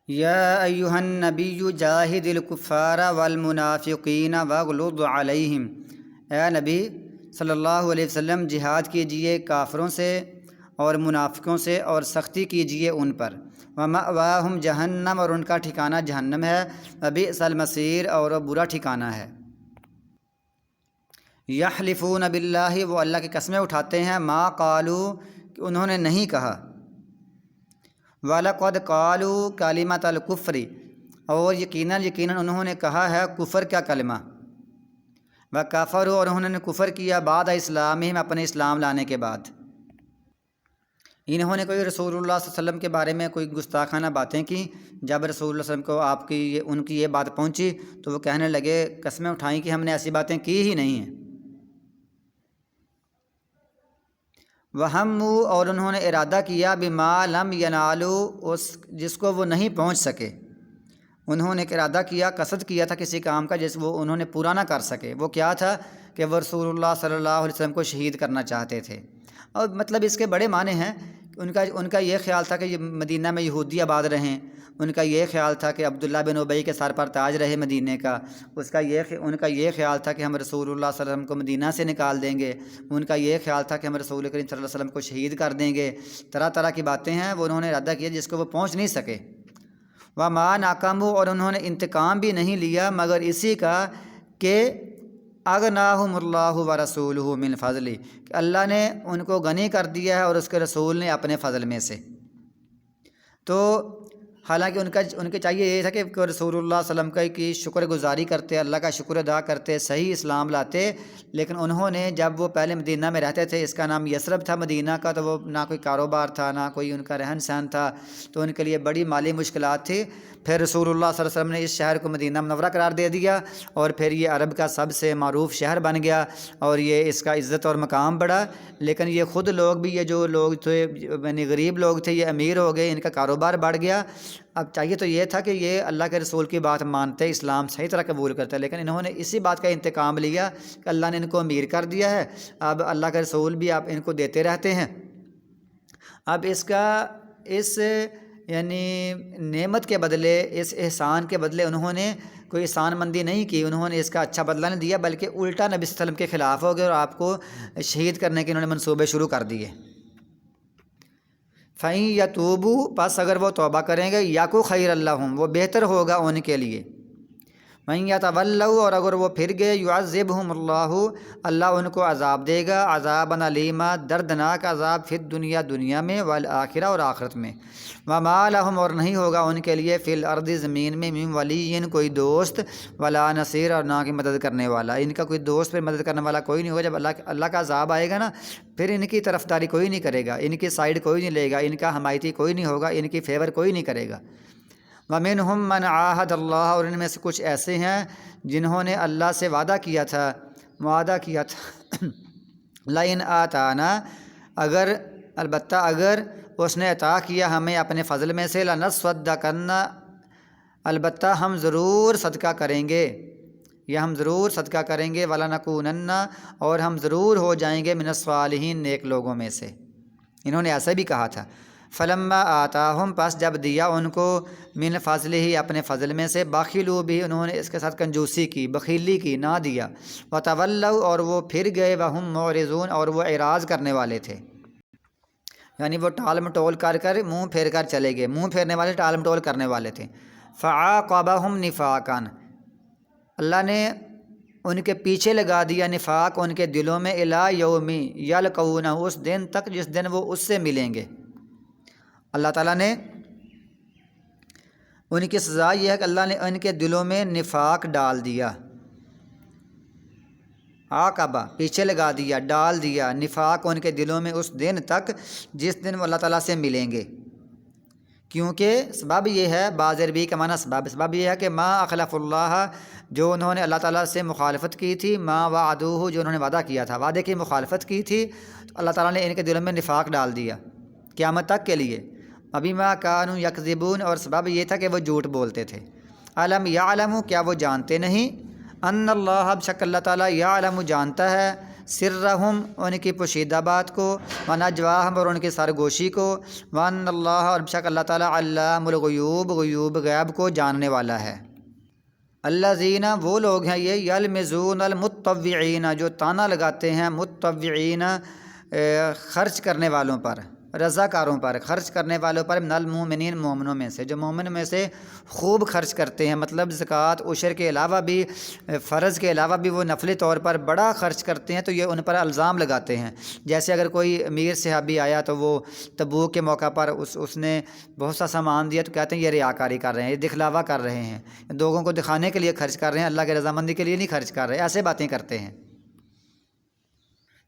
یا ایہا النبی جاہد الکفار والمنافقین واغلظ علیہم، اے نبی صلی اللہ علیہ وسلم جہاد کیجئے کافروں سے اور منافقوں سے اور سختی کیجئے ان پر، ومأواہم جہنم اور ان کا ٹھکانہ جہنم ہے، وبئس المصیر اور برا ٹھکانہ ہے۔ یحلفون باللہ، وہ اللہ کی قسمیں اٹھاتے ہیں، ما قالو کہ انہوں نے نہیں کہا، وَلَقَدْ قَالُوا کلمۃ الکفر، اور یقیناً انہوں نے کہا ہے کفر کا کلمہ، وَکَفَرُوا اور انہوں نے کفر کیا بعد اسلامہم، اپنے اسلام لانے کے بعد۔ انہوں نے کوئی رسول اللہ صلی اللہ علیہ وسلم کے بارے میں کوئی گستاخانہ باتیں کی، جب رسول اللہ صلی اللہ علیہ وسلم کو ان کی یہ بات پہنچی تو وہ کہنے لگے، قسمیں اٹھائیں کہ ہم نے ایسی باتیں کی ہی نہیں ہیں۔ وَہَمُّوا اور انہوں نے ارادہ کیا بِمَا لَمْ يَنَالُوا، اس جس کو وہ نہیں پہنچ سکے، انہوں نے ارادہ کیا، قصد کیا تھا کسی کام کا جس وہ انہوں نے پورا نہ کر سکے۔ وہ کیا تھا کہ وہ رسول اللہ صلی اللہ علیہ وسلم کو شہید کرنا چاہتے تھے، اور مطلب اس کے بڑے معنی ہیں۔ ان کا یہ خیال تھا کہ یہ مدینہ میں یہودی آباد رہیں، ان کا یہ خیال تھا کہ عبداللہ بن ابی کے سر پر تاج رہے مدینہ کا، ان کا یہ خیال تھا کہ ہم رسول اللہ صلی اللہ علیہ وسلم کو مدینہ سے نکال دیں گے، ان کا یہ خیال تھا کہ ہم رسول کریم صلی اللہ علیہ وسلم کو شہید کر دیں گے۔ طرح طرح کی باتیں ہیں وہ انہوں نے ارادہ کیا جس کو وہ پہنچ نہیں سکے۔ وَمَا نَقَمُوا اور انہوں نے انتقام بھی نہیں لیا مگر اسی کا کہ اغناہم اللہ ورسولہ من فضلہ، کہ اللہ نے ان کو غنی کر دیا ہے اور اس کے رسول نے اپنے فضل میں سے۔ تو حالانکہ ان کے چاہیے یہ تھا کہ رسول اللہ صلی اللہ علیہ وسلم کی شکر گزاری کرتے، اللہ کا شکر ادا کرتے، صحیح اسلام لاتے، لیکن انہوں نے جب وہ پہلے مدینہ میں رہتے تھے، اس کا نام یثرب تھا مدینہ کا، تو وہ نہ کوئی کاروبار تھا نہ کوئی ان کا رہن سہن تھا، تو ان کے لیے بڑی مالی مشکلات تھی۔ پھر رسول اللہ صلی اللہ علیہ وسلم نے اس شہر کو مدینہ منورہ قرار دے دیا، اور پھر یہ عرب کا سب سے معروف شہر بن گیا، اور یہ اس کا عزت اور مقام بڑھا۔ لیکن یہ خود لوگ بھی، یہ جو لوگ تھے یعنی غریب لوگ تھے، یہ امیر ہو گئے، ان کا کاروبار بڑھ گیا۔ اب چاہیے تو یہ تھا کہ یہ اللہ کے رسول کی بات مانتے، اسلام صحیح طرح قبول کرتے، لیکن انہوں نے اسی بات کا انتقام لیا کہ اللہ نے ان کو امیر کر دیا ہے، اب اللہ کے رسول بھی آپ ان کو دیتے رہتے ہیں۔ اب اس یعنی نعمت کے بدلے، اس احسان کے بدلے انہوں نے کوئی احسان مندی نہیں کی، انہوں نے اس کا اچھا بدلہ نہیں دیا، بلکہ الٹا نبی صلی اللہ علیہ وسلم کے خلاف ہو گئے اور آپ کو شہید کرنے کے انہوں نے منصوبے شروع کر دیے۔ فَإِن يَتُوبُوا پس اگر وہ توبہ کریں گے، یَکُ خَیْرًا لَّهُمْ وہ بہتر ہوگا ان کے لیے۔ وَإِن يَتَوَلَّوْا اور اگر وہ پھر گئے، يُعَذِّبْهُمُ اللَّهُ اللہ ان کو عذاب دے گا، عذابًا علیما دردناک عذاب، فی الدنیا دنیا میں، والآخرہ اور آخرت میں۔ وَمَا لَهُمْ اور نہیں ہوگا ان کے لیے، فی الارض زمین میں، من ولی کوئی دوست، ولا نصیر اور نہ کہ مدد کرنے والا، ان کا کوئی دوست پھر مدد کرنے والا کوئی نہیں ہوگا۔ جب اللہ کا عذاب آئے گا نا، پھر ان کی طرفداری کوئی نہیں کرے گا، ان کی سائیڈ کوئی نہیں لے گا، ان کا حمایتی کوئی نہیں ہوگا، ان کی فیور کوئی نہیں کرے گا۔ وَمِنْهُمْ مَنْ عَاهَدَ اللَّهَ اور ان میں سے کچھ ایسے ہیں جنہوں نے اللہ سے وعدہ کیا تھا لَئِنْ آتَانَا البتہ اگر اس نے عطا کیا ہمیں اپنے فضل میں سے، لَنَصَّدَّقَنَّ البتہ ہم ضرور صدقہ کریں گے، یا ہم ضرور صدقہ کریں گے، وَلَنَكُونَنَّ اور ہم ضرور ہو جائیں گے، مِنَ الصَّالِحِينَ نیک لوگوں میں سے۔ انہوں نے ایسا بھی کہا تھا۔ فلما آتاہم پس جب دیا ان کو، من فضلہ اپنے فضل میں سے، بخلوا بھی انہوں نے اس کے ساتھ کنجوسی کی، بخیلی کی، نہ دیا، وتولوا اور وہ پھر گئے، وہم معرضون اور وہ اعراض کرنے والے تھے، یعنی وہ ٹال مٹول کر منہ پھیر کر چلے گئے، منہ پھیرنے والے ٹال مٹول کرنے والے تھے۔ فعاقبہم نفاقا اللہ نے ان کے پیچھے لگا دیا نفاق ان کے دلوں میں، الی یوم یلقونہ اس دن تک جس دن وہ اس سے ملیں گے۔ اللہ تعالیٰ نے ان کی سزا یہ ہے کہ اللہ نے ان کے دلوں میں نفاق ڈال دیا، عاقبہ پیچھے لگا دیا، ڈال دیا نفاق ان کے دلوں میں اس دن تک جس دن وہ اللہ تعالیٰ سے ملیں گے۔ کیونکہ سبب یہ ہے، بازربی کا معنی سبب یہ ہے کہ ما اخلف اللہ جو انہوں نے اللہ تعالیٰ سے مخالفت کی تھی، ما وعدوہ جو انہوں نے وعدہ کیا تھا، وعدے کی مخالفت کی تھی، تو اللہ تعالیٰ نے ان کے دلوں میں نفاق ڈال دیا قیامت تک کے لیے۔ وبما کانوا یکذبون اور سبب یہ تھا کہ وہ جھوٹ بولتے تھے۔ الم یعلموا کیا وہ جانتے نہیں، ان اللہ بشک اللہ تعالیٰ یعلم جانتا ہے، سرہم ان کی پوشیدہ بات کو، ونجواہم اور ان کی سرگوشی کو، وان اللہ اور بے شک اللہ تعالیٰ علام الغیوب غیوب غیب کو جاننے والا ہے۔ الذین وہ لوگ ہیں یہ یلمزون المتطوعین جو تانا لگاتے ہیں متطوعین خرچ کرنے والوں پر، رضاکاروں پر، خرچ کرنے والوں پر، من المؤمنین مومنوں میں سے، جو مومن میں سے خوب خرچ کرتے ہیں، مطلب زکوٰۃ عشر کے علاوہ بھی، فرض کے علاوہ بھی وہ نفلی طور پر بڑا خرچ کرتے ہیں، تو یہ ان پر الزام لگاتے ہیں۔ جیسے اگر کوئی امیر صحابی آیا تو وہ تبوک کے موقع پر اس نے بہت سا سامان دیا، تو کہتے ہیں یہ ریاکاری کر رہے ہیں، یہ دکھلاوا کر رہے ہیں، لوگوں کو دکھانے کے لیے خرچ کر رہے ہیں، اللہ کی رضامندی کے لیے نہیں خرچ کر رہے، ایسے باتیں کرتے ہیں۔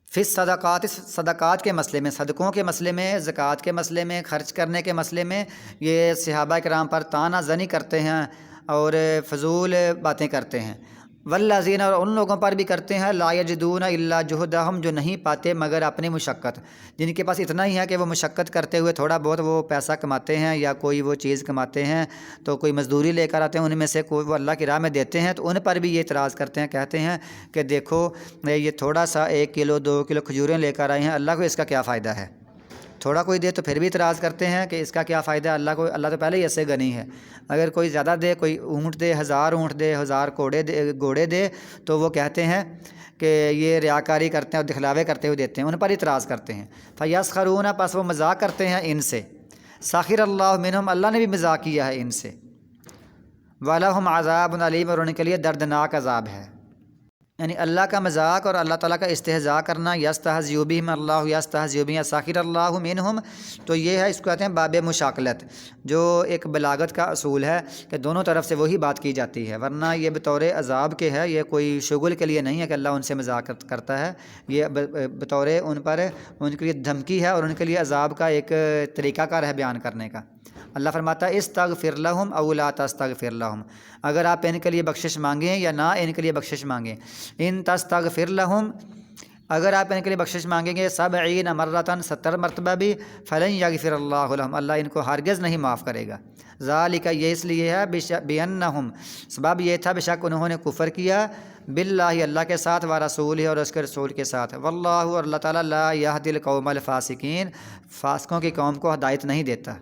پھر صدقات کے مسئلے میں، صدقوں کے مسئلے میں، زکوٰۃ کے مسئلے میں، خرچ کرنے کے مسئلے میں یہ صحابہ کرام پر طعنہ زنی کرتے ہیں اور فضول باتیں کرتے ہیں۔ والذین اور ان لوگوں پر بھی کرتے ہیں لا یجدون الا جہدہم جو نہیں پاتے مگر اپنی مشقت، جن کے پاس اتنا ہی ہے کہ وہ مشقت کرتے ہوئے تھوڑا بہت وہ پیسہ کماتے ہیں یا کوئی وہ چیز کماتے ہیں تو کوئی مزدوری لے کر آتے ہیں، ان میں سے کوئی وہ اللہ کی راہ میں دیتے ہیں، تو ان پر بھی یہ اعتراض کرتے ہیں، کہتے ہیں کہ دیکھو یہ تھوڑا سا 1 کلو 2 کلو کھجوریں لے کر آئے ہیں، اللہ کو اس کا کیا فائدہ ہے؟ تھوڑا کوئی دے تو پھر بھی اعتراض کرتے ہیں کہ اس کا کیا فائدہ ہے اللہ کو، اللہ تو پہلے ہی ایسے غنی ہے۔ اگر کوئی زیادہ دے، کوئی اونٹ دے، 1000 اونٹ دے، 1000 گھوڑے دے، تو وہ کہتے ہیں کہ یہ ریاکاری کرتے ہیں اور دکھلاوے کرتے ہوئے دیتے ہیں، ان پر اعتراض کرتے ہیں۔ فیسخرون پس وہ مذاق کرتے ہیں ان سے، سخر اللہ منہم اللہ نے بھی مذاق کیا ہے ان سے، ولہم عذاب علیم اور ان کے لیے دردناک عذاب ہے۔ یعنی اللہ کا مذاق اور اللہ تعالیٰ کا استہزاء کرنا، یستہزئ بہم اللہ یستہزئ بہم سخر اللہ منہم، تو یہ ہے، اس کو کہتے ہیں باب مشاکلت، جو ایک بلاغت کا اصول ہے کہ دونوں طرف سے وہی بات کی جاتی ہے، ورنہ یہ بطور عذاب کے ہے، یہ کوئی شغل کے لیے نہیں ہے کہ اللہ ان سے مذاق کرتا ہے، یہ بطور ان پر ان کے لیے دھمکی ہے اور ان کے لیے عذاب کا ایک طریقہ کار ہے بیان کرنے کا۔ اللہ فرماتا ہے استغفر لہم او لا تستغفر لہم، اگر آپ ان کے لیے بخشش مانگیں یا نہ ان کے لیے بخشش مانگیں، ان تستغفر لہم اگر آپ ان کے لیے بخشش مانگیں گے 70 مرتن 70 مرتبہ بھی، فلن یغفر اللہ لہم اللہ ان کو ہرگز نہیں معاف کرے گا۔ ذالک یہ اس لیے ہے بانہم سبب یہ تھا بے شک انہوں نے کفر کیا باللہ اللہ کے ساتھ و رسول اور اس کے رسول کے ساتھ، واللہ اور اللہ تعالیٰ لا یہدی القوم الفاسقین فاسقوں کی قوم کو ہدایت نہیں دیتا۔